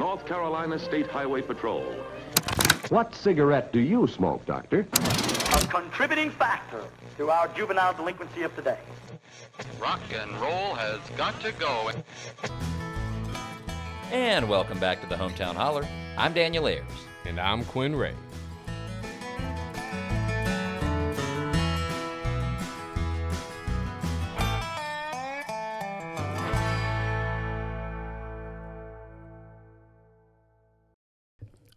North Carolina State Highway Patrol. What cigarette do you smoke, Doctor? A contributing factor to our juvenile delinquency of today. Rock and roll has got to go. And welcome back to the Hometown Holler. I'm Daniel Ayers. And I'm Quinn Ray.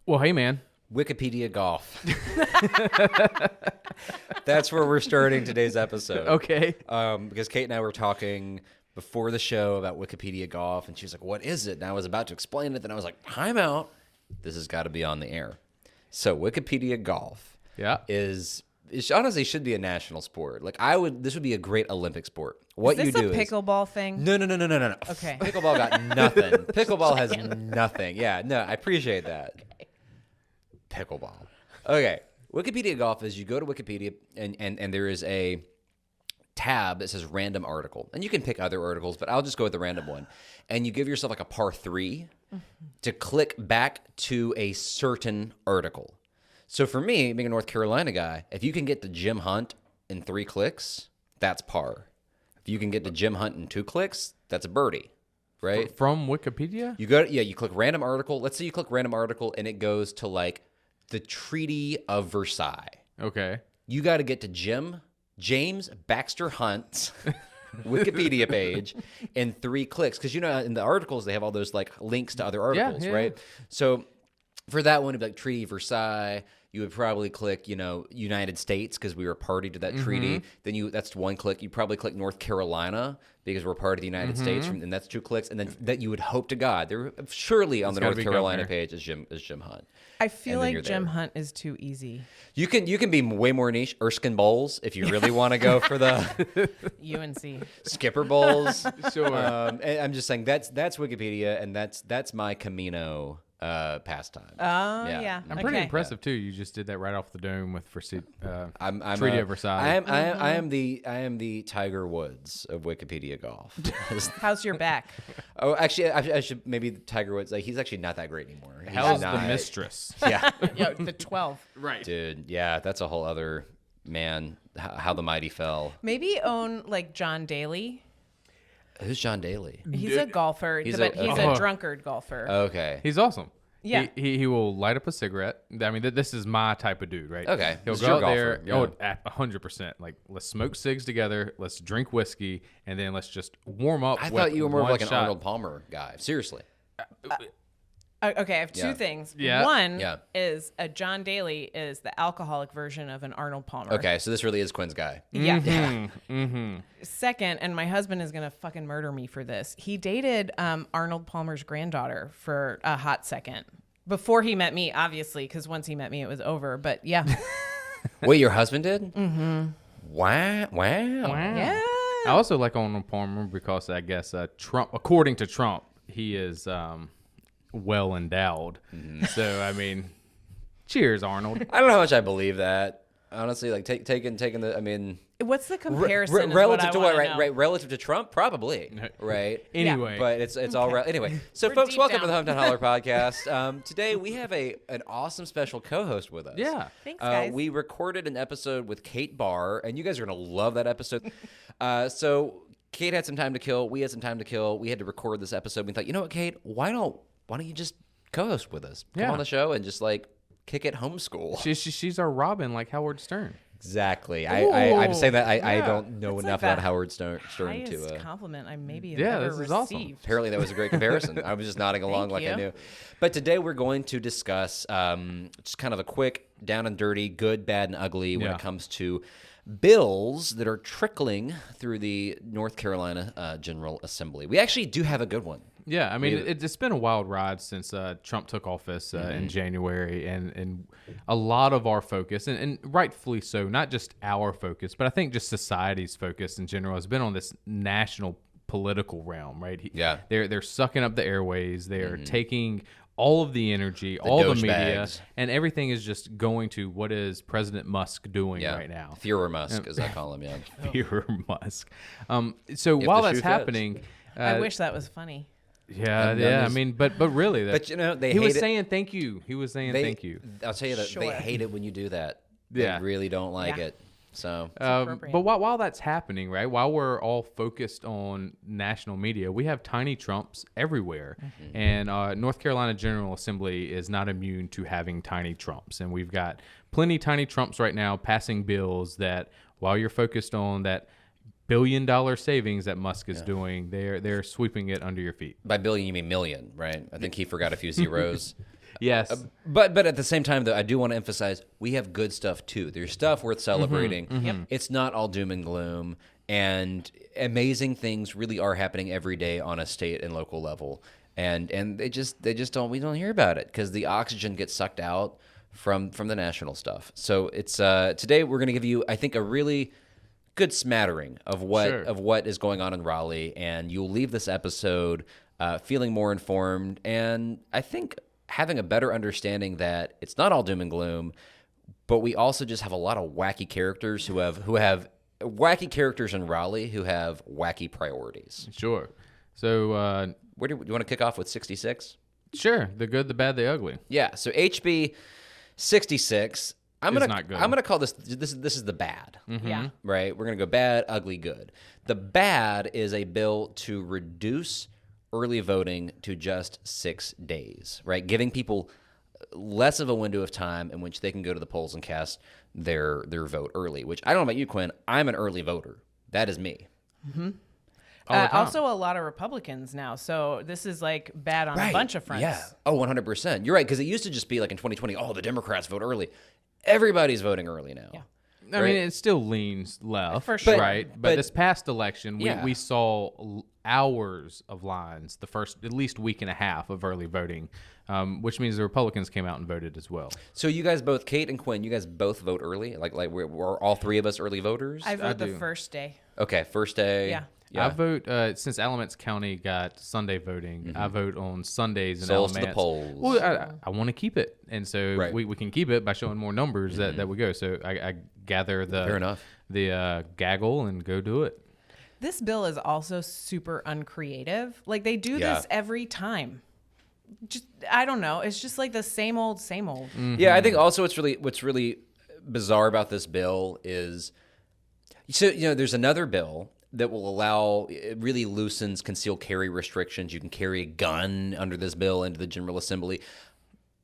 Well, hey, man. Wikipedia golf. That's where we're starting today's episode. Okay. Because Kate and I were talking before the show about Wikipedia golf, and she was like, what is it? And I was about to explain it, then I was like, time out. This has got to be on the air. So Wikipedia golf is honestly should be a national sport. Like this would be a great Olympic sport. What is you this do a pickleball thing? No. Okay. Pickleball got nothing. Pickleball has nothing. Yeah, no, I appreciate that. Okay. Pickleball. Okay. Wikipedia golf is you go to Wikipedia and there is a tab that says random article. And you can pick other articles, but I'll just go with the random one. And you give yourself like a par 3 to click back to a certain article. So for me, being a North Carolina guy, if you can get to Jim Hunt in 3 clicks, that's par. If you can get to Jim Hunt in 2 clicks, that's a birdie, right? From Wikipedia? You click random article. Let's say you click random article and it goes to like the Treaty of Versailles. Okay. You got to get to James Baxter Hunt's Wikipedia page in 3 clicks. Because, in the articles, they have all those like links to other articles, right? So for that one, it'd be like Treaty of Versailles. You would probably click, United States because we were party to that treaty. Then that's 1 click. You probably click North Carolina because we're part of the United States, and that's 2 clicks. And then that you would hope to God, there surely on the North Carolina page is Jim Hunt. I feel like Jim Hunt is too easy. You can be way more niche. Erskine Bowles, if you really want to go for the UNC Skipper Bowles. Sure. And I'm just saying that's Wikipedia, and that's my Camino pastime. Oh, yeah. I'm pretty impressive too. You just did that right off the dome with Treaty of Versailles. I am the Tiger Woods of Wikipedia golf. How's your back? Oh, actually, I should maybe Tiger Woods. Like he's actually not that great anymore. How's the mistress? Yeah, The 12. Right, dude. Yeah, that's a whole other man. How the mighty fell. Maybe own like John Daly. Who's John Daly? He's a golfer, He's but he's a a drunkard golfer. Okay. He's awesome. Yeah. He will light up a cigarette. I mean, this is my type of dude, right? Okay. He'll This go is out your there, golfer, yeah. at 100%. Like, let's smoke cigs together, let's drink whiskey, and then let's just warm up. I with thought you were more of one like an shot. Arnold Palmer guy. Seriously. Okay, I have 2 Yeah. things. Yeah. One Yeah. is a John Daly is the alcoholic version of an Arnold Palmer. Okay, so this really is Quinn's guy. Yeah. Mm-hmm. Second, and my husband is going to fucking murder me for this. He dated Arnold Palmer's granddaughter for a hot second. Before he met me, obviously, because once he met me, it was over. But yeah. Wait, your husband did? Mm-hmm. Wow. Yeah. I also like Arnold Palmer because I guess Trump, according to Trump, he is well endowed. So, I mean, cheers, Arnold. I don't know how much I believe that. Honestly, like taking the. I mean, What's the comparison? relative is to what? what? I wanna know. Right. Relative to Trump, probably. Right. Anyway. But it's all right. Anyway, so We're folks, deep welcome to the down. Hometown Holler podcast. Today we have an awesome special co-host with us. Yeah. Thanks, guys. We recorded an episode with Kate Barr, and you guys are gonna love that episode. So Kate had some time to kill. We had some time to kill. We had to record this episode. We thought, you know what, Kate? Why don't you just co-host with us? Come on the show and just like kick it homeschool. She's our Robin, like Howard Stern. Exactly. I'm saying that I Yeah. don't know That's enough like about the Howard Stern Highest to. compliment I maybe have Yeah, ever this is received. awesome. Apparently, that was a great comparison. I was just nodding along like I you. knew. But today we're going to discuss just kind of a quick, down and dirty, good, bad, and ugly when Yeah. it comes to bills that are trickling through the North Carolina General Assembly. We actually do have a good one. Yeah, I mean, it's been a wild ride since Trump took office in January, and a lot of our focus, and rightfully so, not just our focus, but I think just society's focus in general has been on this national political realm, right? Yeah. They're sucking up the airways. They are taking all of the energy, all the media, douchebags. and everything is just going to what is President Musk doing right now. Führer Musk, as I call him, yeah. Führer Musk. So If while the that's shoe fits. happening... I wish that was funny. Yeah, And yeah. I there's- mean, but really, But you know, they he hate was it. saying thank you. He was saying thank you. I'll tell you that Sure. they hate it when you do that. Yeah. They really don't like Yeah. it. So appropriate. But while that's happening, right? While we're all focused on national media, we have tiny Trumps everywhere, and North Carolina General Assembly is not immune to having tiny Trumps, and we've got plenty tiny Trumps right now passing bills that, while you're focused on that $1 billion savings that Musk is doing, they're sweeping it under your feet. by billion you mean million, right? I think he forgot a few zeros. Yes. But at the same time, though, I do want to emphasize we have good stuff too. There's stuff worth celebrating. It's not all doom and gloom, and amazing things really are happening every day on a state and local level. And they just don't we don't hear about it because the oxygen gets sucked out from the national stuff. So it's today we're going to give you, I think, a really good smattering of what is going on in Raleigh, and you'll leave this episode feeling more informed, and I think having a better understanding that it's not all doom and gloom, but we also just have a lot of wacky characters who have wacky characters in Raleigh who have wacky priorities. Sure. So, Where do you want to kick off with 66? sure, the good, the bad, the ugly. Yeah, so HB 66. I'm not good. gonna call this is the bad. Yeah. Right? We're going to go bad, ugly, good. The bad is a bill to reduce early voting to just 6 days, right? Giving people less of a window of time in which they can go to the polls and cast their vote early, which I don't know about you, Quinn. I'm an early voter. That is me. All the time. Also, a lot of Republicans now. So this is like bad on a bunch of fronts. Yeah. Oh, 100%. You're right, because it used to just be like in 2020, oh, the Democrats vote early. Everybody's voting early now. Yeah. I mean, it still leans left, For sure. right? But But- this past election, Yeah. we saw hours of lines the first at least week and a half of early voting, which means the Republicans came out and voted as well. So you guys both, Kate and Quinn, you guys both vote early? Like we're all three of us early voters? I vote the do. first day. Okay, first day. Yeah. I vote since Alamance County got Sunday voting. I vote on Sundays in Souls to Alamance. the polls. Well, I want to keep it, and so Right. we can keep it by showing more numbers that we go. So I gather Fair enough. the gaggle and go do it. This bill is also super uncreative. Like they do this every time. Just I don't know. It's just like the same old, same old. Yeah, I think also what's really bizarre about this bill is, so there's another bill that will allow, it really loosens concealed carry restrictions. You can carry a gun under this bill into the General Assembly.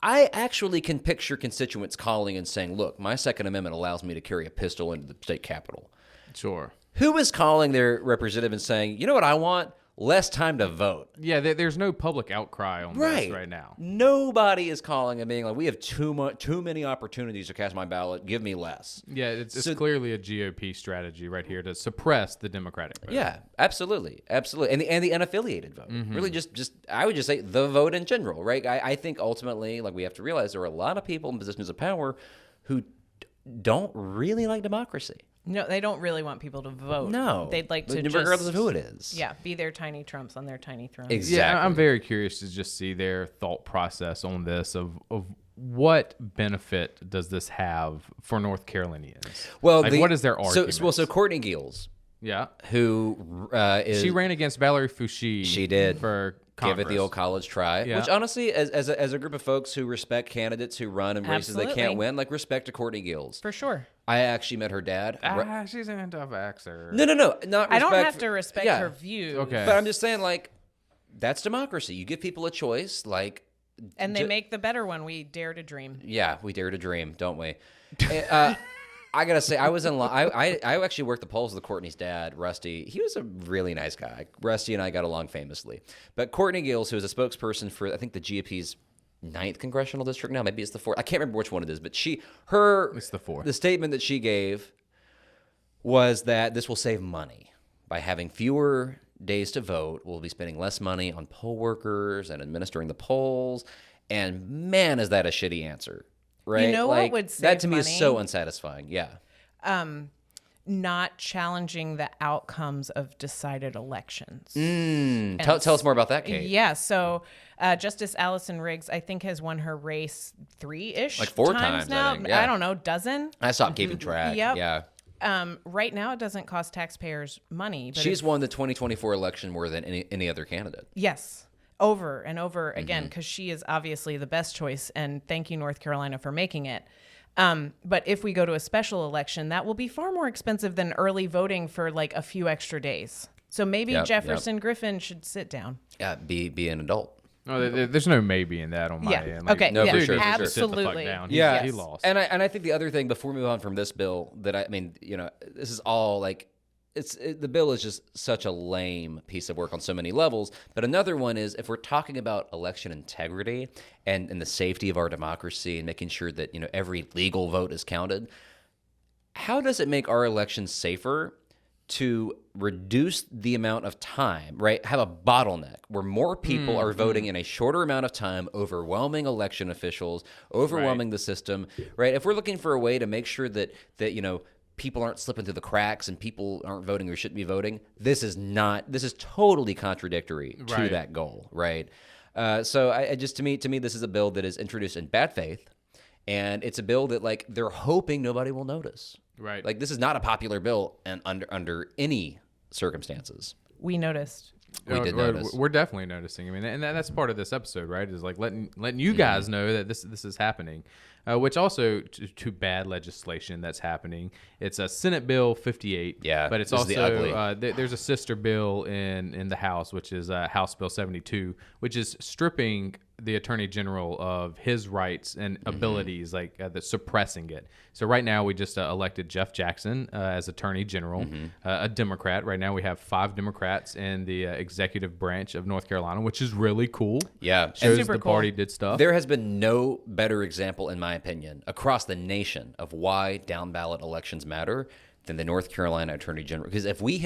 I actually can picture constituents calling and saying, look, my Second Amendment allows me to carry a pistol into the state capitol. Sure. Who is calling their representative and saying, you know what I want? Less time to vote. Yeah, there's no public outcry on this right now. Nobody is calling and being like, we have too many opportunities to cast my ballot. Give me less. Yeah, it's So- clearly a GOP strategy right here to suppress the Democratic vote. Yeah, absolutely, and the unaffiliated vote. Really, just I would just say the vote in general, right? I think ultimately, like we have to realize there are a lot of people in positions of power who don't really like democracy. No, they don't really want people to vote. No, They'd like to regardless just, of who it is. Yeah, be their tiny Trumps on their tiny thrones. Exactly. Yeah, I'm very curious to just see their thought process on this of what benefit does this have for North Carolinians? Well, like, what is their argument? So Courtney Giles, yeah, who is she ran against Valerie Foushee. She did. for give Congress. it the old college try. Yeah. Which honestly, as a group of folks who respect candidates who run in races they Absolutely. can't win, like respect to Courtney Giles. For sure. I actually met her dad. She's an anti-vaxxer. No, not respect. I don't have to respect yeah. her views. Okay. But I'm just saying, like, that's democracy. You give people a choice. Like, And they make the better one. We dare to dream. yeah, we dare to dream, don't we? I gotta say, I was in line. I actually worked the polls with Courtney's dad, Rusty. He was a really nice guy. Rusty and I got along famously. But Courtney Giles, who is a spokesperson for, I think, the GOP's 9th congressional district now, maybe it's the 4th. I can't remember which one it is. But It's the 4th. The statement that she gave was that this will save money by having fewer days to vote. We'll be spending less money on poll workers and administering the polls. And man, is that a shitty answer. Right? You know what Like, would that save to me is money? so unsatisfying. Yeah. Not challenging the outcomes of decided elections. Tell us more about that, Kate. Yeah, so Justice Allison Riggs, I think, has won her race 3-ish Like 4 times times, I now. think, yeah. I don't know, dozen. I stopped keeping track. Yep. Yeah. Right now, it doesn't cost taxpayers money. But She's won the 2024 election more than any other candidate. yes. over and over again, because she is obviously the best choice, and thank you, North Carolina, for making it. But if we go to a special election, that will be far more expensive than early voting for like a few extra days. So maybe Jefferson Griffin should sit down. Yeah, be an adult. No, there's no maybe in that on my end. Okay. No, yeah. for sure, for sure. Absolutely. Sit the fuck down. Yeah, He lost. And I think the other thing before we move on from this bill that I mean, this is all like the bill is just such a lame piece of work on so many levels. But another one is if we're talking about election integrity and the safety of our democracy and making sure that every legal vote is counted, how does it make our elections safer to reduce the amount of time, right? Have a bottleneck where more people are voting in a shorter amount of time, overwhelming election officials, overwhelming the system, right? If we're looking for a way to make sure that people aren't slipping through the cracks and people aren't voting who shouldn't be voting, this is totally contradictory to that goal, right? So I just to me this is a bill that is introduced in bad faith, and it's a bill that like they're hoping nobody will notice. Right. Like this is not a popular bill and under any circumstances. We noticed. We did notice. We're definitely noticing. I mean, and that's part of this episode, right? Is like letting you guys know that this is happening, which also to bad legislation that's happening. It's a Senate Bill 58. Yeah, but it's this is the also there's a sister bill in the House, which is House Bill 72, which is stripping the Attorney General of his rights and abilities, like suppressing it. So right now we just elected Jeff Jackson as Attorney General, a Democrat. Right now we have 5 Democrats in the executive branch of North Carolina, which is really cool. Yeah. Shows Super the cool. party did stuff. There has been no better example, in my opinion, across the nation of why down ballot elections matter than the North Carolina Attorney General. Because if we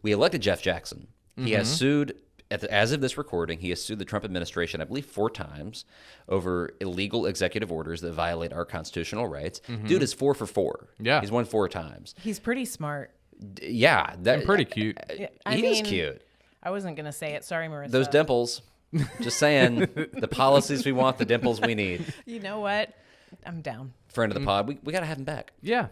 elected Jeff Jackson, he has sued. As of this recording, he has sued the Trump administration, I believe, 4 times over illegal executive orders that violate our constitutional rights. Dude is 4 for 4. Yeah. He's won 4 times. He's pretty smart. Yeah. And pretty cute. He is cute. I wasn't going to say it. Sorry, Marissa. Those dimples. Just saying, the policies we want, the dimples we need. You know what? I'm down. Friend of the pod, we got to have him back. Yeah.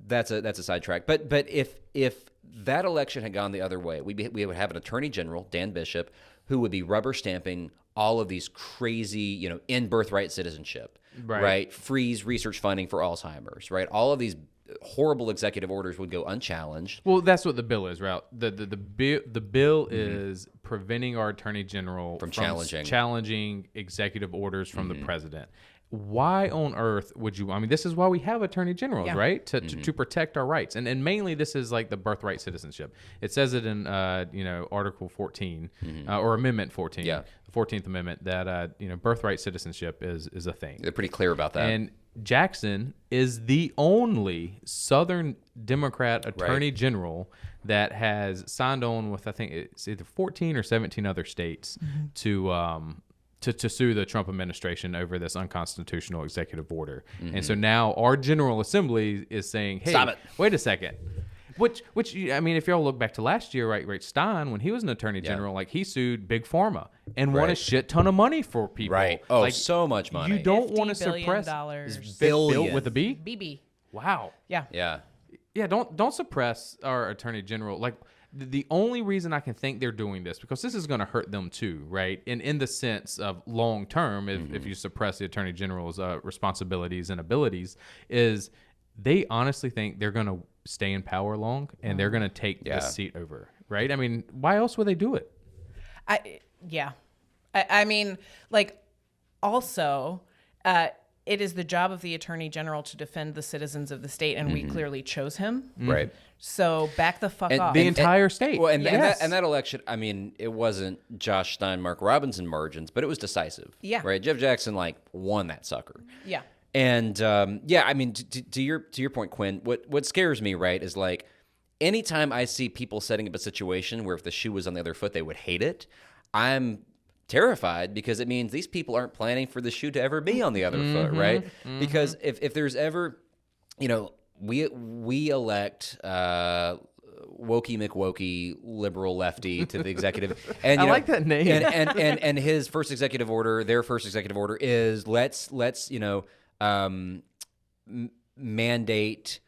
That's a sidetrack. But if that election had gone the other way, we would have an attorney general, Dan Bishop, who would be rubber stamping all of these crazy, in birthright citizenship, right? Freeze research funding for Alzheimer's, right? All of these horrible executive orders would go unchallenged. Well, that's what the bill is, right? The bill is preventing our attorney general from challenging executive orders from the president. Why on earth would you? I mean, this is why we have attorney generals, right? To protect our rights, and mainly this is like the birthright citizenship. It says it in Article 14 or Amendment 14, the 14th Amendment, that birthright citizenship is a thing. They're pretty clear about that. And Jackson is the only Southern Democrat attorney general that has signed on with, I think it's either 14 or 17 other states to sue the Trump administration over this unconstitutional executive order. And so now our General Assembly is saying, hey, stop it. Wait a second. Which I mean, if y'all look back to last year, right, Stein, when he was an attorney general, like he sued Big Pharma and won a shit ton of money for people. Right. Oh, like, so much money. You don't want to $50 billion. suppress billion with a B? BB. Wow. Yeah. Yeah. Yeah, don't suppress our attorney general. Like the only reason I can think they're doing this, because this is going to hurt them too, right? And in the sense of long term, if you suppress the attorney general's responsibilities and abilities, is they honestly think they're going to stay in power long and they're going to take the seat over, right? I mean, why else would they do it? I mean, like, also, it is the job of the attorney general to defend the citizens of the state, and we clearly chose him. Right. So back the fuck off. The entire state. Well, and that election, I mean, it wasn't Josh Stein, Mark Robinson margins, but it was decisive. Yeah. Right. Jeff Jackson won that sucker. Yeah. And I mean, to your point, Quinn, what scares me, right, is like anytime I see people setting up a situation where if the shoe was on the other foot, they would hate it, I'm terrified, because it means these people aren't planning for the shoe to ever be on the other foot, right? Because if there's ever, we elect Wokey McWokey liberal lefty to the executive, and I like that name. and his first executive order, their first executive order is let's mandate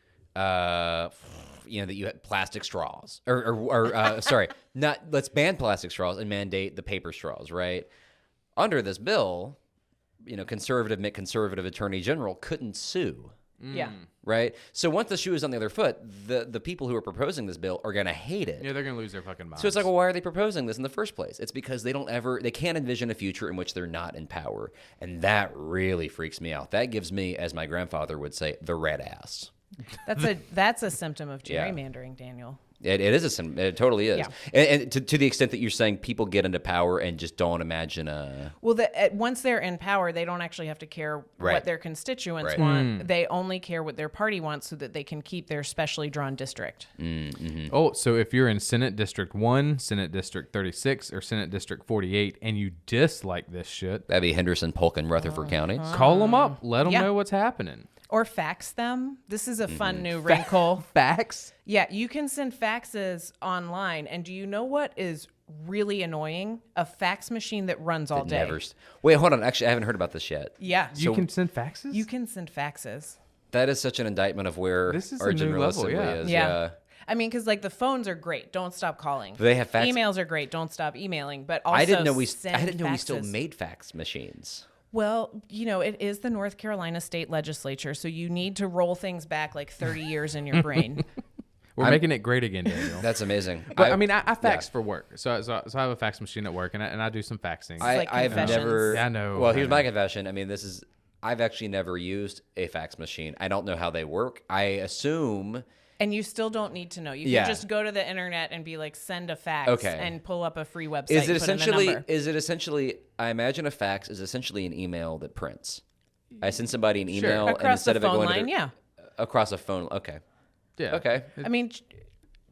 that you had plastic straws, sorry, not let's ban plastic straws and mandate the paper straws, right? Under this bill, conservative attorney general couldn't sue. Yeah. Right? So once the shoe is on the other foot, the people who are proposing this bill are going to hate it. Yeah, they're going to lose their fucking minds. So it's like, well, why are they proposing this in the first place? It's because they can't envision a future in which they're not in power. And that really freaks me out. That gives me, as my grandfather would say, the red ass. That's a symptom of gerrymandering, Daniel. It is a symptom. It totally is. Yeah. And to the extent that you're saying people get into power and just don't imagine Well, once they're in power, they don't actually have to care what their constituents want. They only care what their party wants so that they can keep their specially drawn district. Mm-hmm. Oh, so if you're in Senate District 1, Senate District 36, or Senate District 48, and you dislike this shit, that'd be Henderson, Polk, and Rutherford counties. Call them up. Let them know what's happening. Or fax them. This is a fun new wrinkle. Fax? Yeah, you can send faxes online. And do you know what is really annoying? A fax machine that runs all day. Wait, hold on. Actually, I haven't heard about this yet. Yeah. You can send faxes? You can send faxes. That is such an indictment of where our General Assembly is. Yeah. I mean, because the phones are great. Don't stop calling. They have fax. Emails are great. Don't stop emailing. But also I didn't know we faxes. still made fax machines. Well, it is the North Carolina state legislature, so you need to roll things back like 30 years in your brain. We're making it great again, Daniel. That's amazing. But I fax for work, so I have a fax machine at work, and I do some faxing. I've never. I know. Well, here's my confession. I mean, I've actually never used a fax machine. I don't know how they work. I assume. And you still don't need to know. You can just go to the internet and be like, send a fax and pull up a free website. Is it essentially, I imagine a fax is essentially an email that prints. I send somebody an email and instead of it going across a phone. Okay. Yeah. Okay. I mean,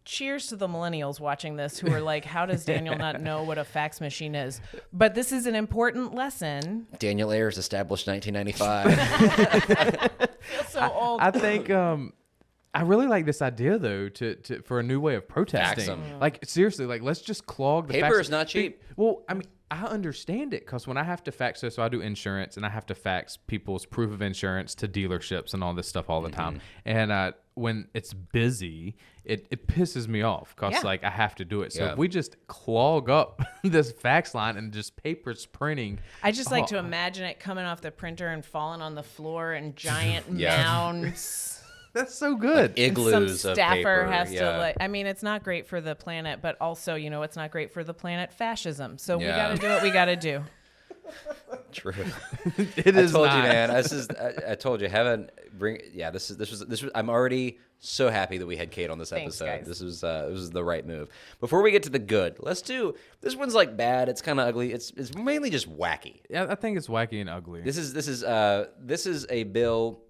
cheers to the millennials watching this who are like, how does Daniel not know what a fax machine is? But this is an important lesson. Daniel Ayers established 1995. Feels so old. I think I really like this idea though for a new way of protesting. Fax 'em. Like seriously, let's just clog the paper fax. is not cheap. Well, I mean, I understand it because when I have to fax, so I do insurance and I have to fax people's proof of insurance to dealerships and all this stuff all the time. And when it's busy, it pisses me off because I have to do it. So if we just clog up this fax line and just paper's printing. I just like to imagine it coming off the printer and falling on the floor in giant mounds. That's so good. Like igloos Some of staffer paper. has to I mean, it's not great for the planet, but also, it's not great for the planet fascism. So we got to do what we got to do. True. It is. I told you, man. I told you. This was. I'm already so happy that we had Kate on this episode. Guys. This was the right move. Before we get to the good, let's do this one's like bad. It's kind of ugly. It's mainly just wacky. Yeah, I think it's wacky and ugly. This is a bill,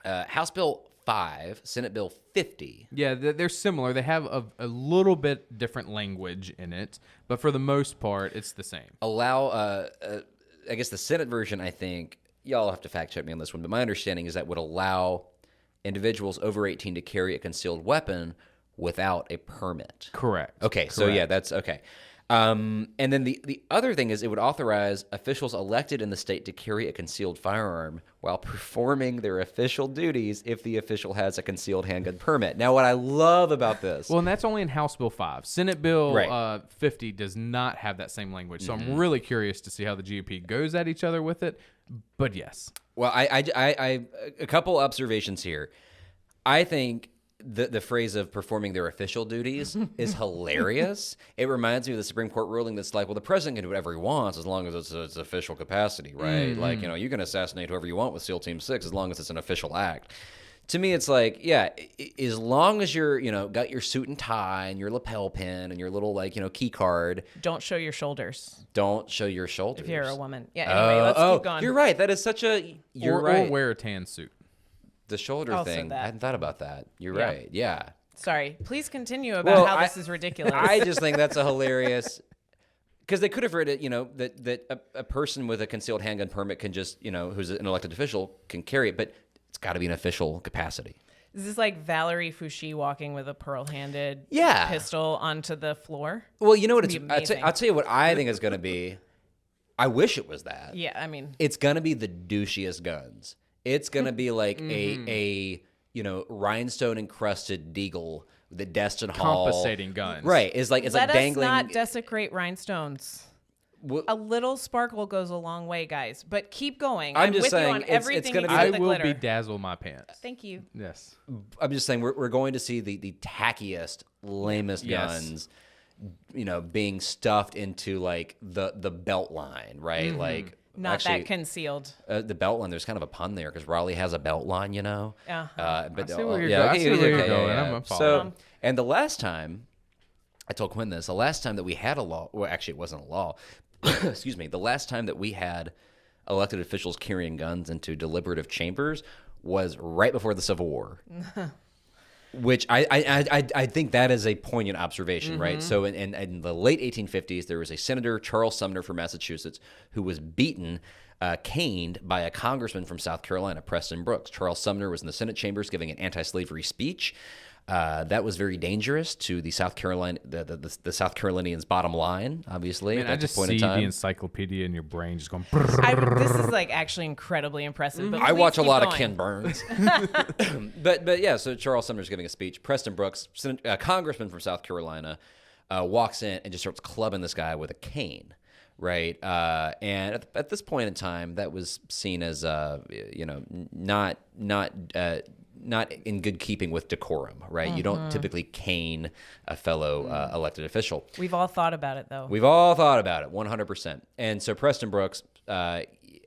House Bill 5, Senate Bill 50. Yeah, they're similar. They have a little bit different language in it, but for the most part, it's the same. I guess the Senate version, I think, y'all have to fact check me on this one, but my understanding is that would allow individuals over 18 to carry a concealed weapon without a permit. Correct. Okay, so yeah, that's okay. And then the other thing is it would authorize officials elected in the state to carry a concealed firearm while performing their official duties if the official has a concealed handgun permit. Now, what I love about this... Well, and that's only in House Bill 5. Senate Bill 50 does not have that same language, so I'm really curious to see how the GOP goes at each other with it, but yes. Well, I a couple observations here. I think... The phrase of performing their official duties is hilarious. It reminds me of the Supreme Court ruling that's like, well, the president can do whatever he wants as long as it's official capacity, right? Like, you can assassinate whoever you want with SEAL Team 6 as long as it's an official act. To me, it's like, yeah, as long as you're, got your suit and tie and your lapel pin and your little, key card. Don't show your shoulders. Don't show your shoulders. If you're a woman. Yeah, anyway, let's keep going. You're right. That is such a... You're right. Or wear a tan suit. The shoulder Also thing. that. I hadn't thought about that. You're right. Yeah. Sorry. Please continue about how this is ridiculous. I just think that's a hilarious... Because they could have read it, that a person with a concealed handgun permit can just, who's an elected official, can carry it, but it's got to be an official capacity. Is this like Valerie Fouché walking with a pearl-handed pistol onto the floor? Well, you know what? I'll tell you what I think is going to be. I wish it was that. Yeah, I mean... It's going to be the douchiest guns. It's going to be like a rhinestone encrusted deagle that Destin Hall Compensating guns. Right. It's like dangling. Let us not desecrate rhinestones. A little sparkle goes a long way, guys. But keep going. I'm just with saying, you on everything gonna be- I except the will glitter. bedazzle my pants. Thank you. Yes. I'm just saying we're going to see the tackiest, lamest Yes. guns, being stuffed into like the belt line, right? Like Not actually, that concealed. the belt line. There's kind of a pun there because Raleigh has a belt line, Uh-huh. But I see where you're going. I see where you're going. I'm So, following. and the last time, I told Quinn this. The last time that we had a law, well, actually, it wasn't a law. Excuse me. The last time that we had elected officials carrying guns into deliberative chambers was right before the Civil War. Which I think that is a poignant observation, right? So in the late 1850s, there was a Senator, Charles Sumner from Massachusetts, who was beaten, caned by a congressman from South Carolina, Preston Brooks. Charles Sumner was in the Senate chambers giving an anti-slavery speech. That was very dangerous to the South Carolinians' bottom line, obviously. Man, at I that just point see in the time. encyclopedia in your brain just going. This is like actually incredibly impressive. But I please watch a keep lot of going. Ken Burns. but yeah, so Charles Sumner's giving a speech. Preston Brooks, a congressman from South Carolina, walks in and just starts clubbing this guy with a cane. Right, and at this point in time, that was seen as not in good keeping with decorum. Right, you don't typically cane a fellow elected official. We've all thought about it, though. We've all thought about it, 100%. And so Preston Brooks,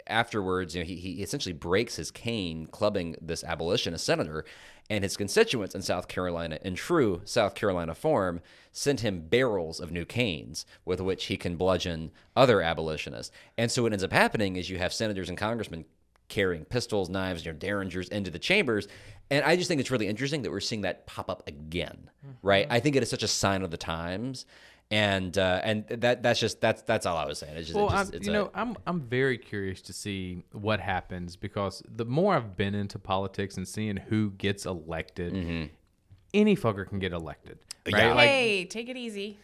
afterwards, he essentially breaks his cane, clubbing this abolitionist senator, and his constituents in South Carolina, in true South Carolina form, sent him barrels of new canes with which he can bludgeon other abolitionists. And so what ends up happening is you have senators and congressmen carrying pistols, knives, derringers into the chambers. And I just think it's really interesting that we're seeing that pop up again, right? I think it is such a sign of the times. And that's all I was saying. It's just, Well, I'm very curious to see what happens because the more I've been into politics and seeing who gets elected, any fucker can get elected, right? Yeah. Hey, take it easy.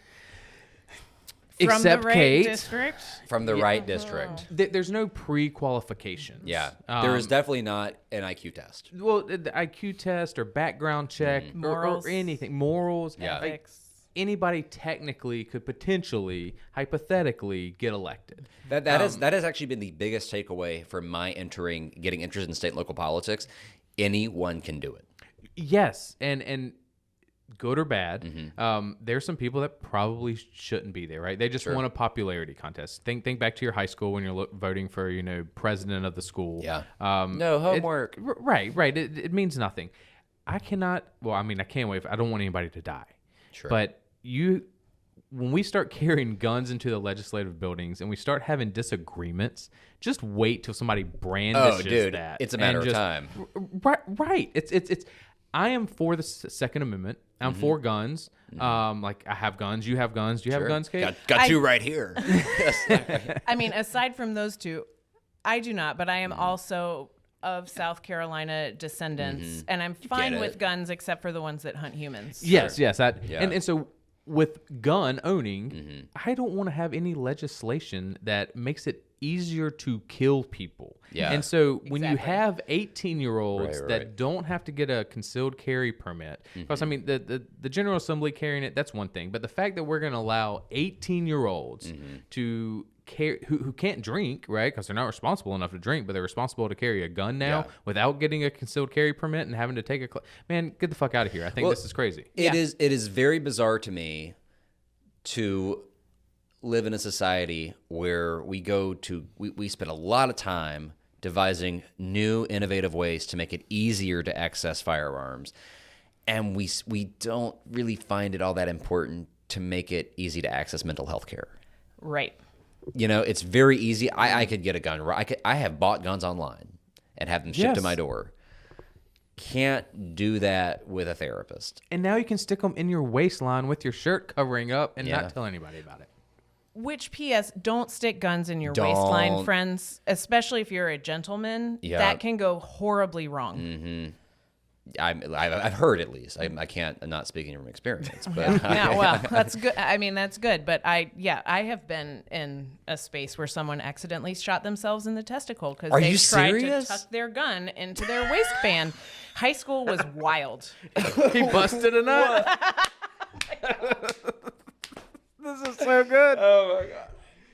From Except the right Kate. district. from the right district. There's no pre-qualifications. Yeah, there is definitely not an IQ test. Well, the IQ test or background check or Morals. anything, morals. Yeah. Like, Ethics. anybody technically could potentially, hypothetically, get elected. That has actually been the biggest takeaway from my getting interested in state and local politics. Anyone can do it. Yes, and good or bad, there's some people that probably shouldn't be there, right? They just want a popularity contest. Think back to your high school when you're voting for, president of the school. Yeah. No homework. Right. It means nothing. I can't wait. I don't want anybody to die. Sure. But when we start carrying guns into the legislative buildings and we start having disagreements, just wait till somebody brandishes that. It's a matter of time. Right. It's. I am for the Second Amendment. I'm for guns. Like I have guns. You have guns. Do you have guns, Kate? Got two right here. I mean, aside from those two, I do not, but I am also of South Carolina descendants, and I'm fine with guns except for the ones that hunt humans. Yes. And so with gun owning, I don't want to have any legislation that makes it easier to kill people. Yeah. And so when you Exactly. have 18-year-olds Right. that don't have to get a concealed carry permit, because I mean the General Assembly carrying it, that's one thing, but the fact that we're going to allow 18-year-olds to carry who can't drink, right? Because they're not responsible enough to drink, but they're responsible to carry a gun now without getting a concealed carry permit and having to take man, get the fuck out of here. I think this is crazy. It is very bizarre to me to live in a society where we spend a lot of time devising new innovative ways to make it easier to access firearms, and we don't really find it all that important to make it easy to access mental health care. Right. It's very easy. I could get a gun. I have bought guns online and have them shipped to Yes. my door. Can't do that with a therapist. And now you can stick them in your waistline with your shirt covering up and Yeah. not tell anybody about it. Which, P.S., don't stick guns in your Don't. waistline, friends, especially if you're a gentleman. Yeah. That can go horribly wrong. I've heard at least. I can't. I'm not speaking from experience, but Yeah, well, that's good. I mean, that's good. But I have been in a space where someone accidentally shot themselves in the testicle because they tried to tuck their gun into their waistband. High school was wild. He busted a nut. This is so good. oh my god.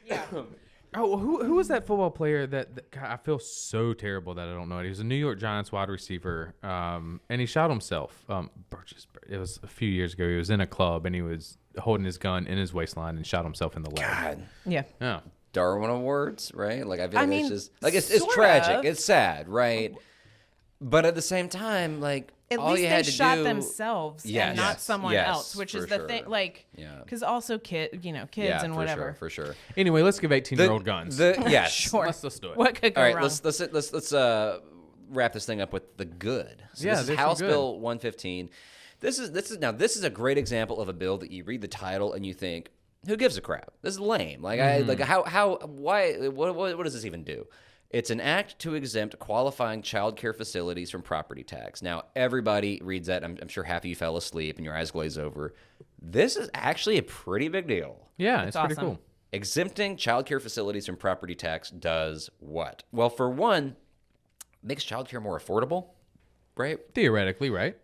Yeah. Oh, who was that football player that God, I feel so terrible that I don't know it. He was a New York Giants wide receiver, and he shot himself. It was a few years ago. He was in a club, and he was holding his gun in his waistline and shot himself in the leg. God. Yeah. Yeah. Darwin Awards, right? Like I feel I like mean, it's just like it's sort tragic. of. It's sad, right? But at the same time, like At all least you they had to shot do, themselves Yes, and not someone yes, else, which is for the sure. thing. Like, Yeah. because also kids yeah, and for whatever. sure, for sure. Anyway, let's give 18-year-old guns. Yes. Sure. Let's do it. What could go All right, wrong? let's wrap this thing up with the good. So Yeah, this is there's some House good. Bill 115. This is a great example of a bill that you read the title and you think, who gives a crap? This is lame. Like what does this even do? It's an act to exempt qualifying child care facilities from property tax. Now, everybody reads that. I'm sure half of you fell asleep and your eyes glaze over. This is actually a pretty big deal. Yeah, it's pretty awesome. cool. Exempting child care facilities from property tax does what? Well, for one, makes child care more affordable, right? Theoretically, right?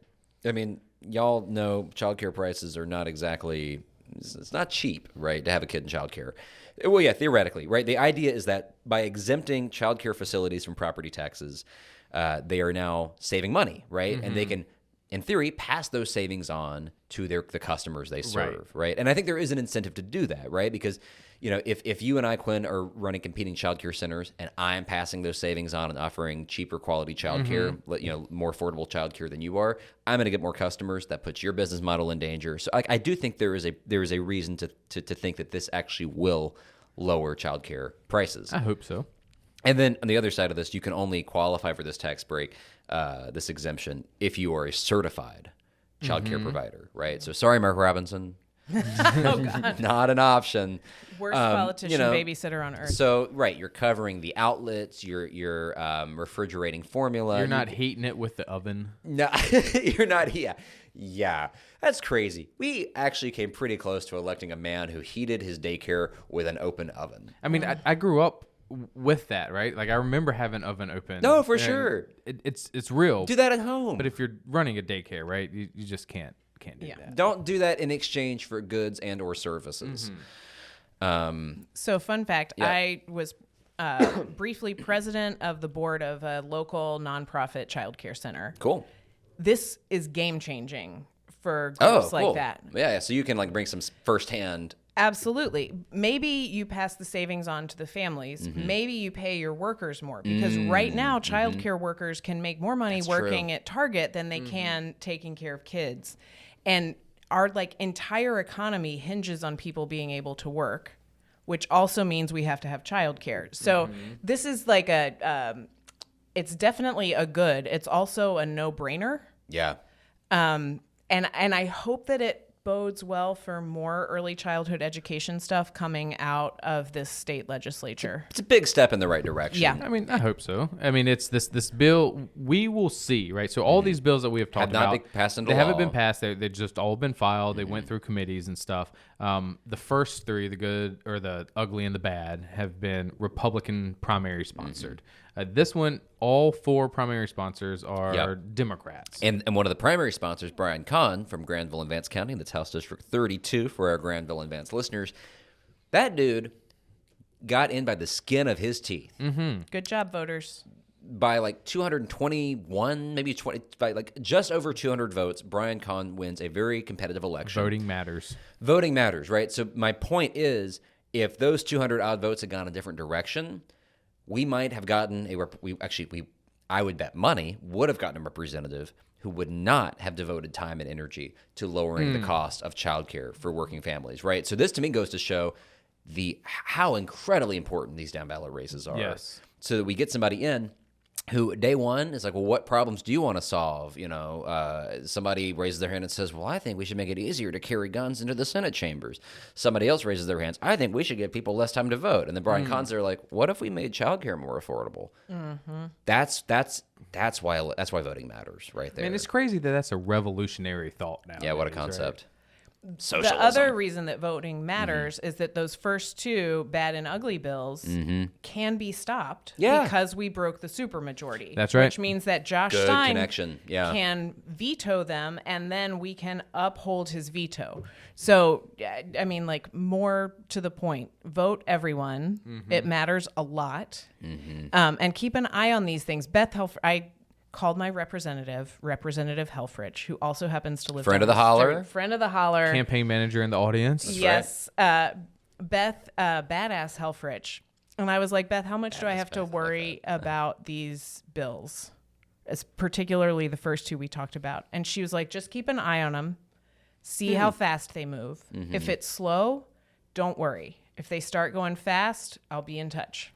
I mean, y'all know child care prices are not exactly, it's not cheap, right, to have a kid in child care. Well, yeah, theoretically, right? The idea is that by exempting child care facilities from property taxes, they are now saving money, right? And they can, in theory, pass those savings on to the customers they serve, right? And I think there is an incentive to do that, right? Because, if you and I, Quinn, are running competing child care centers and I'm passing those savings on and offering cheaper quality child care, more affordable child care than you are, I'm going to get more customers. That puts your business model in danger. So I do think there is a reason to think that this actually will lower child care prices. I hope so. And then on the other side of this, you can only qualify for this tax break, this exemption, if you are a certified child care provider, right? So sorry, Mark Robinson. Not an option. Worst politician babysitter on earth. So right, you're covering the outlets, you're refrigerating formula. You're not heating it with the oven. No, you're not. Yeah, that's crazy. We actually came pretty close to electing a man who heated his daycare with an open oven. I mean, I grew up with that, right? Like I remember having oven open. No, for and sure. It's real. Do that at home. But if you're running a daycare, right, you just can't do that. Don't do that in exchange for goods and or services. So, fun fact, Yeah. I was briefly president of the board of a local nonprofit child care center. Cool. This is game-changing for Oh, groups like cool. that. Yeah, so you can bring some firsthand. Absolutely. Maybe you pass the savings on to the families. Mm-hmm. Maybe you pay your workers more because right now child care workers can make more money That's working true. at Target than they can taking care of kids. And our entire economy hinges on people being able to work, which also means we have to have child care. So this is it's definitely a good. It's also a no-brainer. Yeah. And I hope that it bodes well for more early childhood education stuff coming out of this state legislature. It's a big step in the right direction. Yeah. I mean, I hope so. I mean, it's this bill. We will see, right? So all these bills that we have talked Have not about, been passed into they haven't law. been passed. They've just all been filed. They went through committees and stuff. The first three, the good or the ugly and the bad, have been Republican primary sponsored. This one, all four primary sponsors are Yep. Democrats. And one of the primary sponsors, Brian Kahn from Granville and Vance County, that's House District 32 for our Granville and Vance listeners. That dude got in by the skin of his teeth. Good job, voters. By 221, maybe 20, by just over 200 votes, Brian Kahn wins a very competitive election. Voting matters. Voting matters, right? So my point is, if those 200 odd votes had gone a different direction, we might have gotten I would bet money would have gotten a representative who would not have devoted time and energy to lowering the cost of childcare for working families, right? So this to me goes to show how incredibly important these down ballot races are. Yes. So that we get somebody in who day one is like, well, what problems do you want to solve? Somebody raises their hand and says, well, I think we should make it easier to carry guns into the Senate chambers. Somebody else raises their hands. I think we should give people less time to vote. And then Brian Cons are like, what if we made childcare more affordable? That's That's why voting matters, right there. And it's crazy that that's a revolutionary thought now. Yeah, what a right? concept. Socialism. The other reason that voting matters is that those first two bad and ugly bills can be stopped because we broke the supermajority. That's right. Which means that Josh Good Stein connection. Yeah. can veto them, and then we can uphold his veto. So, I mean, like, more to the point, vote everyone. It matters a lot. And keep an eye on these things. I called my representative Helfrich, who also happens to live Friend down of the Holler. street. Friend of the Holler. Campaign manager in the audience. Yes. Beth, badass Helfrich. And I was like, Beth, how much do I have to worry about these bills? Particularly the first two we talked about. And she was like, just keep an eye on them. See how fast they move. If it's slow, don't worry. If they start going fast, I'll be in touch.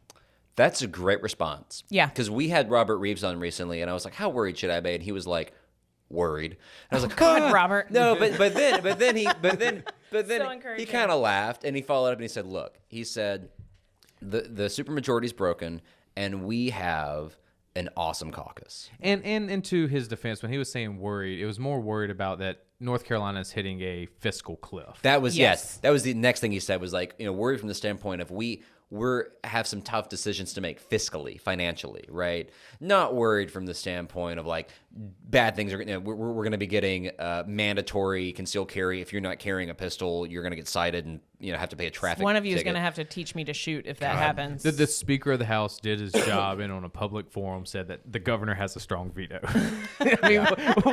That's a great response. Yeah. Because we had Robert Reeves on recently, and I was like, how worried should I be? And he was like, worried. And I was like, God, Robert. No, but then he So encouraging. he kind of laughed, and he followed up and he said, look, he said, the supermajority's broken, and we have an awesome caucus. And to his defense, when he was saying worried, it was more worried about that North Carolina is hitting a fiscal cliff. That was Yes. that was the next thing he said was like, worried from the standpoint of we have some tough decisions to make fiscally, financially, right? Not worried from the standpoint of like bad things are. We're going to be getting mandatory concealed carry. If you're not carrying a pistol, you're going to get cited and have to pay a traffic. One of you is ticket. going to have to teach me to shoot if that happens. The Speaker of the House did his job and on a public forum said that the governor has a strong veto. I mean,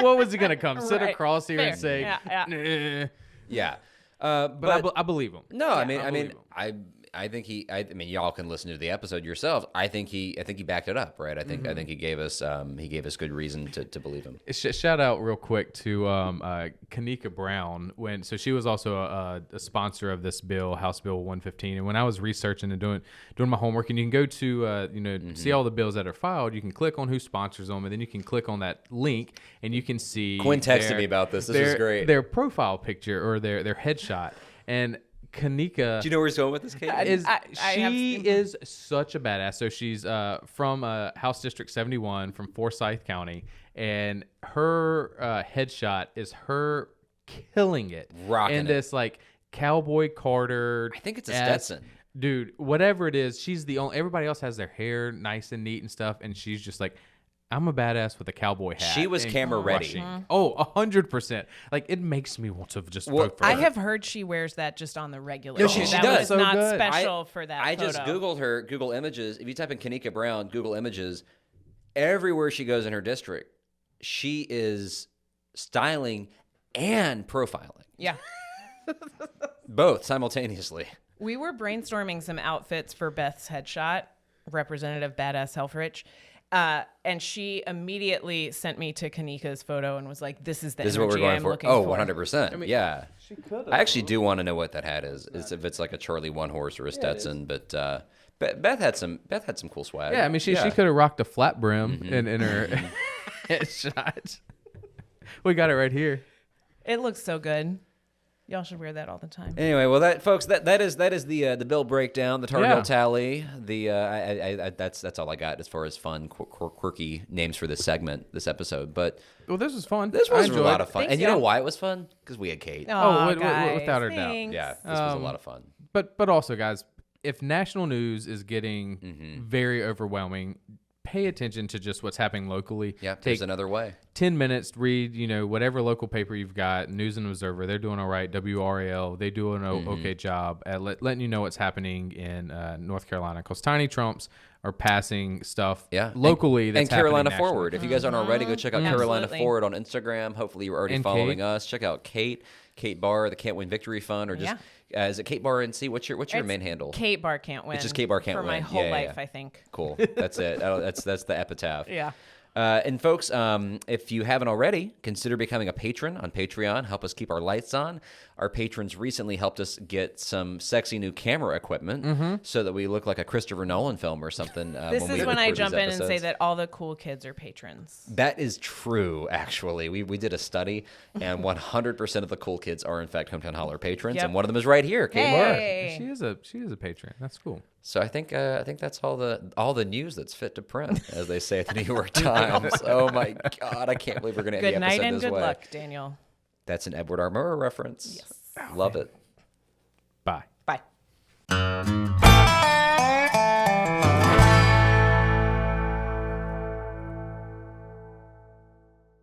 what was he going to come? Sit Right. across here Fair. and say, Yeah. "Nah." Yeah, But I believe him. no, I mean, believe him. I think I mean, y'all can listen to the episode yourselves. I think he backed it up, right? I think he gave us good reason to believe him. Shout out real quick to Kanika Brown. So she was also a sponsor of this bill, House Bill 115. And when I was researching and doing my homework, and you can go to see all the bills that are filed, you can click on who sponsors them, and then you can click on that link, and you can see. Quinn texted me about this. This is great. Their profile picture or their headshot. And Kanika, Do you know where he's going with this, Kate? she is such a badass. So she's from House District 71 from Forsyth County, and her headshot is her killing it, Rocking in it. this like cowboy Carter. I think it's a Stetson. Dude, whatever it is, she's the only. Everybody else has their hair nice and neat and stuff, and she's just like, I'm a badass with a cowboy hat. She was and camera ready. crushing. Oh, 100%. Like, it makes me want to just vote for her. I have heard she wears that just on the regular. No, too. she that does. was So not good. special for that I photo. just Googled her, Google Images. If you type in Kanika Brown, Google Images, everywhere she goes in her district, she is styling and profiling. Yeah. Both simultaneously. We were brainstorming some outfits for Beth's headshot, Representative Badass Helfrich. And she immediately sent me to Kanika's photo and was like, this is the This is what we're energy going I'm for. looking Oh, for. 100%. Yeah. I actually do want to know what that hat is. It's if it's like a Charlie One Horse or a Stetson, but Beth had some cool swag. Yeah, I mean, she could have rocked a flat brim in her headshot. We got it right here. It looks so good. Y'all should wear that all the time. Anyway, well, folks, that is the bill breakdown, the Tar Heel Yeah. tally. That's all I got as far as fun, quirky names for this segment, this episode. But Well, this was fun. this I was a enjoyed lot it. of fun, Thanks, and you know y'all. why it was fun? Because we had Kate. Oh, guys, without a doubt. thanks. Yeah, this was a lot of fun. But also, guys, if national news is getting very overwhelming, pay attention to just what's happening locally. Yeah, Take there's another way. 10 minutes, read, whatever local paper you've got, News and Observer, they're doing all right. WRAL, they do an okay job at letting you know what's happening in North Carolina, because tiny Trumps are passing stuff locally and that's Carolina happening Forward. If you guys aren't already, go check out Carolina Absolutely. Forward on Instagram. Hopefully you're already And following Kate. us. Check out Kate Barr, the Can't Win Victory Fund, or just is it Kate Barr NC? What's your It's main handle? Kate Barr can't win. It's just Kate Barr can't for win. my whole Yeah, life, yeah. I think. Cool. That's it. That's the epitaph. Yeah. And folks, if you haven't already, consider becoming a patron on Patreon. Help us keep our lights on. Our patrons recently helped us get some sexy new camera equipment so that we look like a Christopher Nolan film or something. This when we is when I record jump these in and say episodes. that all the cool kids are patrons. That is true, actually. We did a study, and 100% of the cool kids are, in fact, Hometown Holler patrons, Yep. and one of them is right here, Kate Barr. Hey. She is a patron. That's cool. So I think that's all the news that's fit to print, as they say at the New York Times. Oh my God, I can't believe we're going to end Good the night episode and this good way. luck, Daniel. That's an Edward R. Murrow reference. Yes. Love it. Bye.